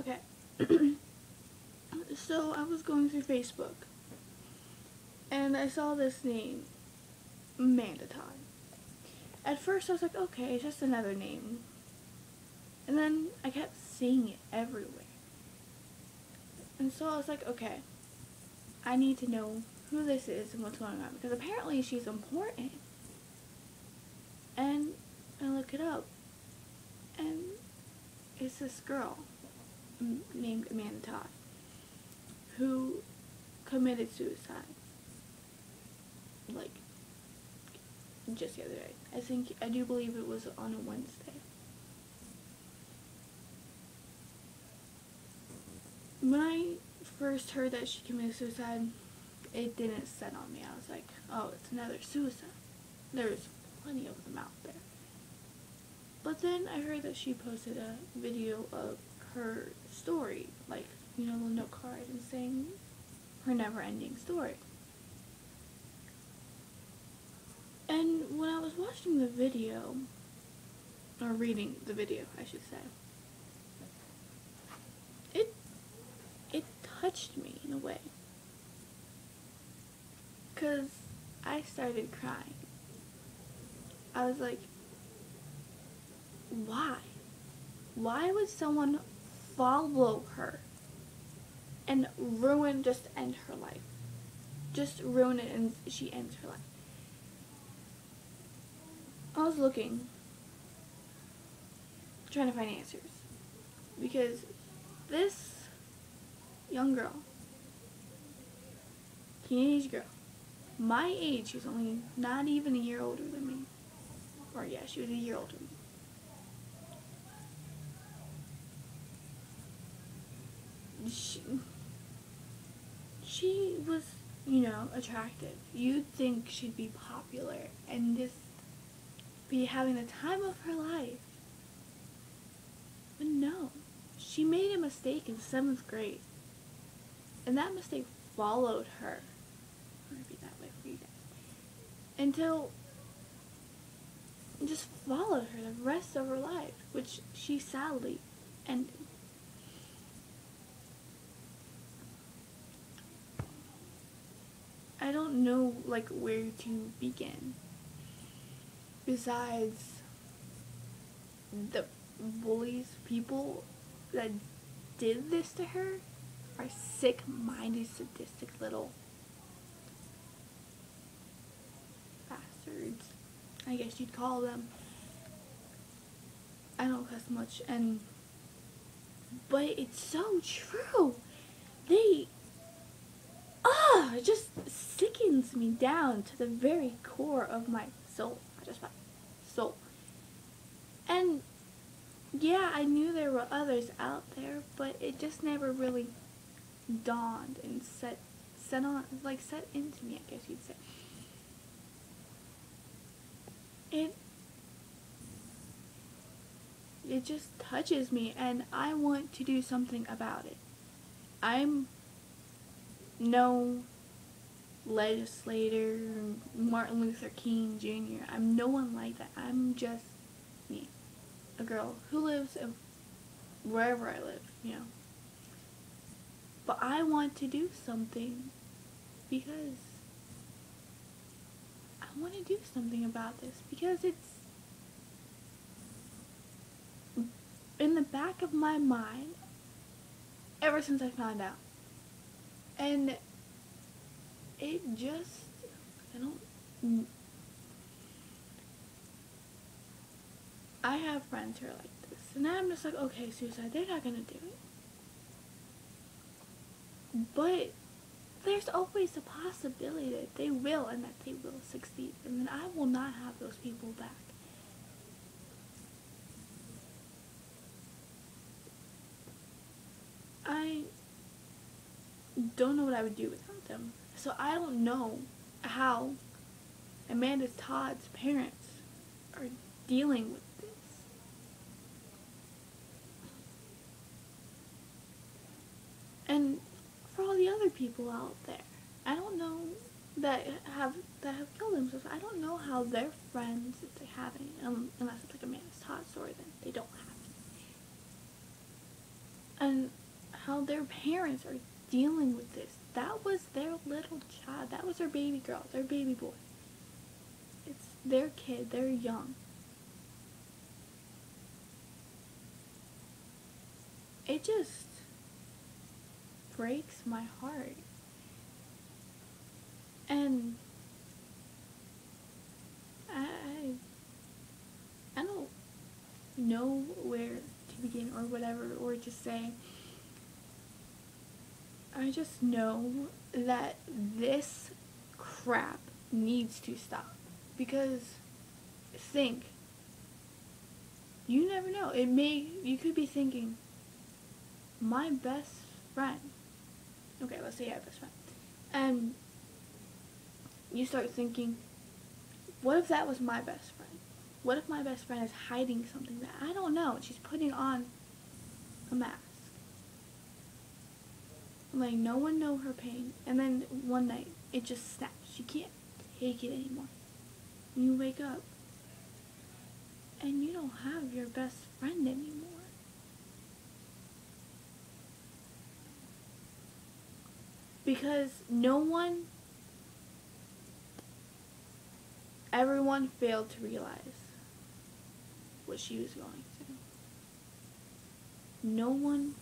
Okay. So I was going through Facebook and I saw this name, Amanda Todd. At first I was like, okay, it's just another name. And then I kept seeing it everywhere. And so I was like, okay, I need to know who this is and what's going on, because apparently she's important. And I look it up, and it's this girl named Amanda Todd who committed suicide, like, just the other day. I do believe it was on a Wednesday. When I first heard that she committed suicide, it didn't set on me. I was like, oh, it's another suicide. There's plenty of them out there. But then I heard that she posted a video of her story, like, you know, the note card, and saying her never-ending story. And when I was watching the video, or reading the video, I should say, it touched me in a way. 'Cause I started crying. I was like, why? Why would someone follow her and just end her life? Just ruin it and she ends her life. I was looking, trying to find answers. Because this young girl, teenage girl, my age, she's only not even a year older than me. Or yeah, she was a year older than me. She was, you know, attractive. You'd think she'd be popular and just be having the time of her life. But no, she made a mistake in 7th grade. And that mistake followed her. I'm gonna be that way for you guys. Until it just followed her the rest of her life, which she sadly ended. I don't know, like, where to begin. Besides the bullies, people that did this to her are sick-minded, sadistic little bastards, I guess you'd call them. I don't cuss much, but it's so true. It just sickens me down to the very core of my soul. Not just my soul. And yeah, I knew there were others out there, but it just never really dawned and set into me, I guess you'd say. It just touches me, and I want to do something about it. I'm no legislator, Martin Luther King Jr. I'm no one like that. I'm just me, a girl who lives wherever I live, you know. But I want to do something because I want to do something about this, because it's in the back of my mind ever since I found out. And it just, I have friends who are like this, and I'm just like, okay, suicide, they're not gonna do it. But there's always a possibility that they will, and that they will succeed, and then I will not have those people back. I don't know what I would do without them. So I don't know how Amanda Todd's parents are dealing with this. And for all the other people out there, I don't know that have killed themselves. I don't know how their friends, if they have any, unless it's like Amanda Todd's story, then they don't have any. And now their parents are dealing with this. That was their little child. That was their baby girl, their baby boy. It's their kid. They're young. It just breaks my heart. And I don't know where to begin or whatever, or just say. I just know that this crap needs to stop. Because think, you never know. You could be thinking, my best friend. Okay, let's say I have a best friend. And you start thinking, what if that was my best friend? What if my best friend is hiding something that I don't know? She's putting on a mask. Like, no one know her pain. And then one night, it just snaps. She can't take it anymore. And you wake up, and you don't have your best friend anymore. Because everyone failed to realize what she was going through. No one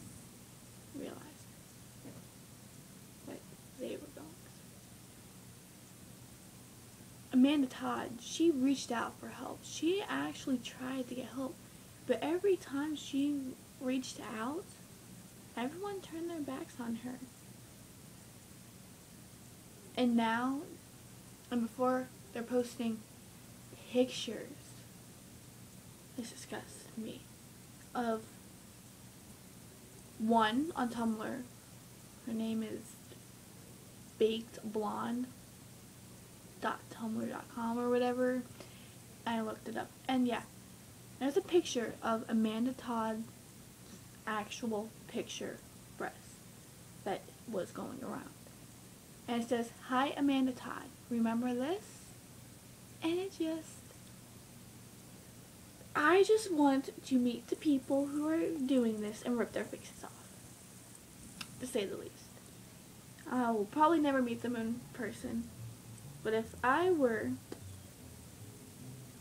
realized what they were going through. Amanda Todd, she reached out for help. She actually tried to get help. But every time she reached out, everyone turned their backs on her. And now, and before, they're posting pictures, this disgusts me, of one on Tumblr. Her name is bakedblonde.tumblr.com or whatever. I looked it up. And yeah, there's a picture of Amanda Todd's actual picture breast that was going around. And it says, "Hi, Amanda Todd. Remember this?" And I just want to meet the people who are doing this and rip their faces off, to say the least. I will probably never meet them in person, but if I were,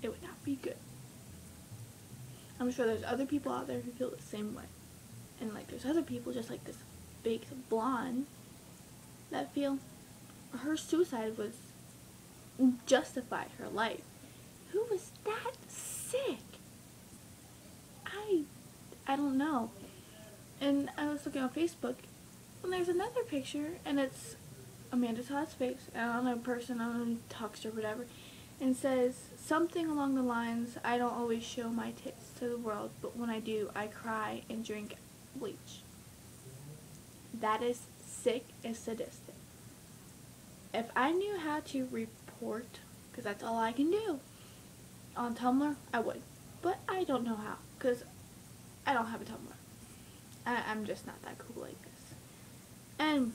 it would not be good. I'm sure there's other people out there who feel the same way. And like, there's other people just like this baked blonde that feel her suicide was justified her life. Who was that sick? I don't know. And I was looking on Facebook, and there's another picture, and it's Amanda Todd's face, and on a person on Tux or whatever, and says something along the lines, "I don't always show my tits to the world, but when I do, I cry and drink bleach." That is sick and sadistic. If I knew how to report, because that's all I can do, on Tumblr, I would. But I don't know how, because I don't have a Tumblr. I'm just not that cool like this. And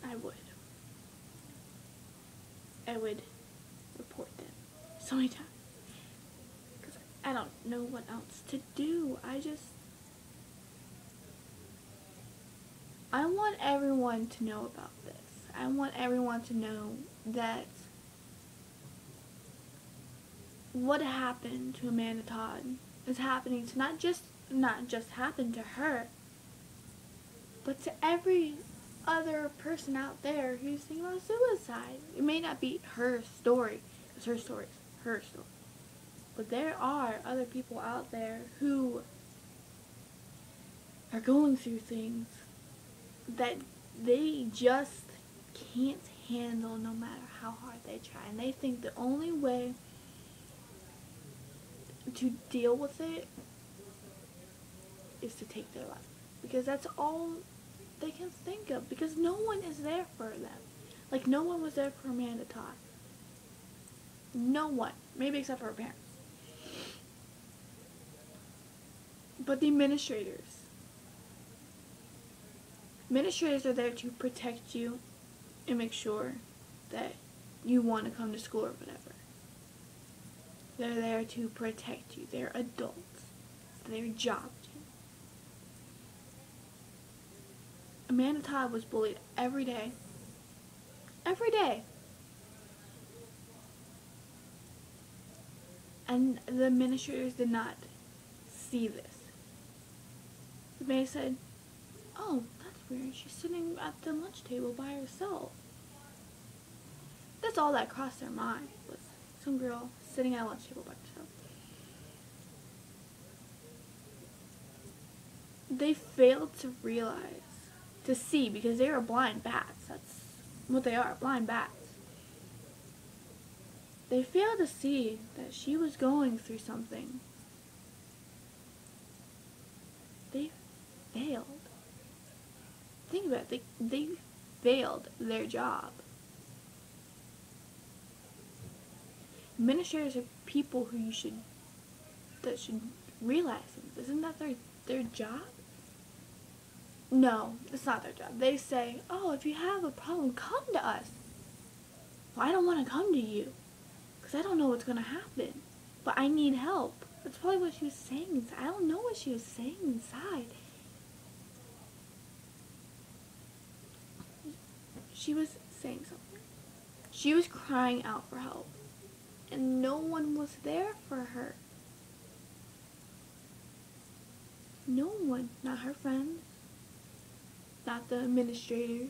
I would report them so many times. Because I don't know what else to do. I want everyone to know about this. I want everyone to know that what happened to Amanda Todd is happening to not just happen to her, but to every other person out there who's thinking about suicide. It may not be her story, because her story is her story. But there are other people out there who are going through things that they just can't handle no matter how hard they try. And they think the only way to deal with it is to take their life. Because that's all they can think of. Because no one is there for them. Like, no one was there for Amanda Todd. No one. Maybe except for her parents. But the administrators are there to protect you and make sure that you want to come to school or whatever. They're there to protect you. They're adults. It's their job. Amanda Todd was bullied every day. Every day. And the administrators did not see this. They said, oh, that's weird. She's sitting at the lunch table by herself. That's all that crossed their mind, was some girl sitting at a lunch table by herself. They failed to realize, to see, because they are blind bats. That's what they are, blind bats. They failed to see that she was going through something. They failed. Think about it. They failed their job. Administrators are people who should realize things. Isn't that their job? No, it's not their job. They say, oh, if you have a problem, come to us. Well, I don't want to come to you because I don't know what's going to happen, but I need help. That's probably what she was saying inside. I don't know what she was saying inside. She was saying something. She was crying out for help, and no one was there for her. No one, not her friends, not the administrators.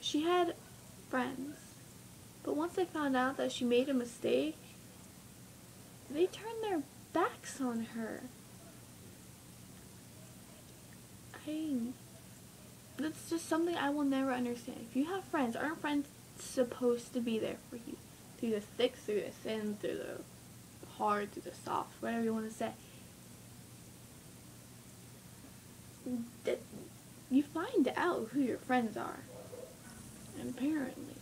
She had friends, but once they found out that she made a mistake, they turned their backs on her. That's just something I will never understand. If you have friends, aren't friends supposed to be there for you? Through the thick, through the thin, through the hard, through the soft, whatever you want to say. You find out who your friends are. And apparently,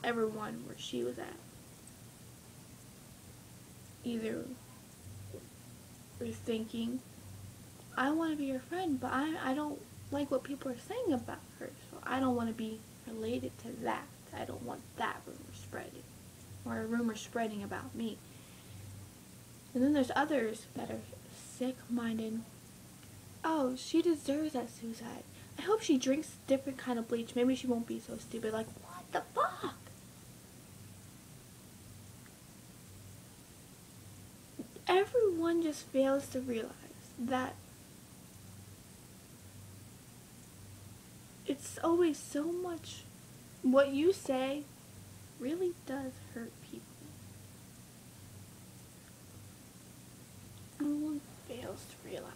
everyone where she was at either were thinking, I want to be your friend, but I don't like what people are saying about her, so I don't want to be related to that. I don't want that rumor spreading, or a rumor spreading about me. And then there's others that are sick-minded. Oh, she deserves that suicide. I hope she drinks different kind of bleach. Maybe she won't be so stupid. Like, what the fuck? Everyone just fails to realize that it's always so much. What you say really does hurt people. Everyone fails to realize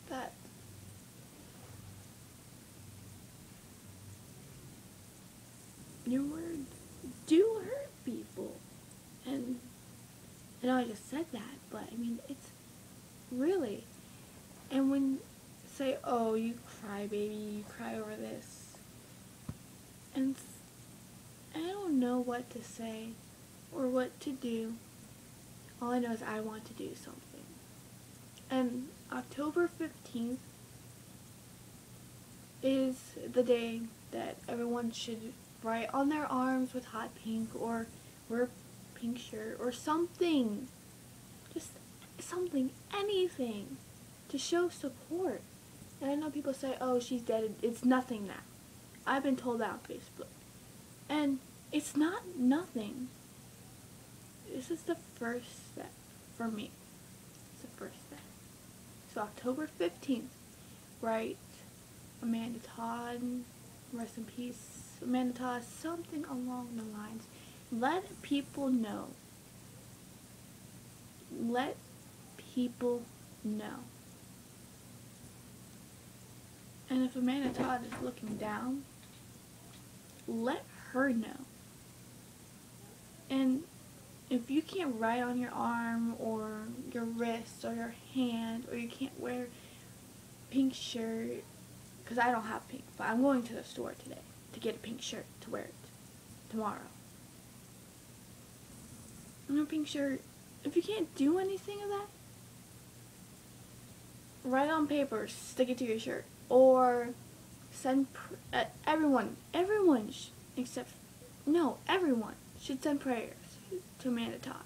that your words do hurt people. And I know I just said that, but I mean, it's really. And when say, oh, you cry, baby, you cry over this, and I don't know what to say or what to do. All I know is I want to do something. And October 15th is the day that everyone should write on their arms with hot pink or wear a pink shirt or something. Just something, anything to show support. And I know people say, oh, she's dead. It's nothing now. I've been told that on Facebook. And it's not nothing. This is the first step for me. It's the first step. So October 15th, write Amanda Todd, rest in peace, Amanda Todd, something along the lines. Let people know. Let people know. And if Amanda Todd is looking down, let her know. And if you can't write on your arm or your wrist or your hand, or you can't wear pink shirt, because I don't have pink, but I'm going to the store today to get a pink shirt to wear it tomorrow. And a pink shirt, if you can't do anything of that, write on paper, stick it to your shirt, or send everyone should send prayers to Amanda Todd.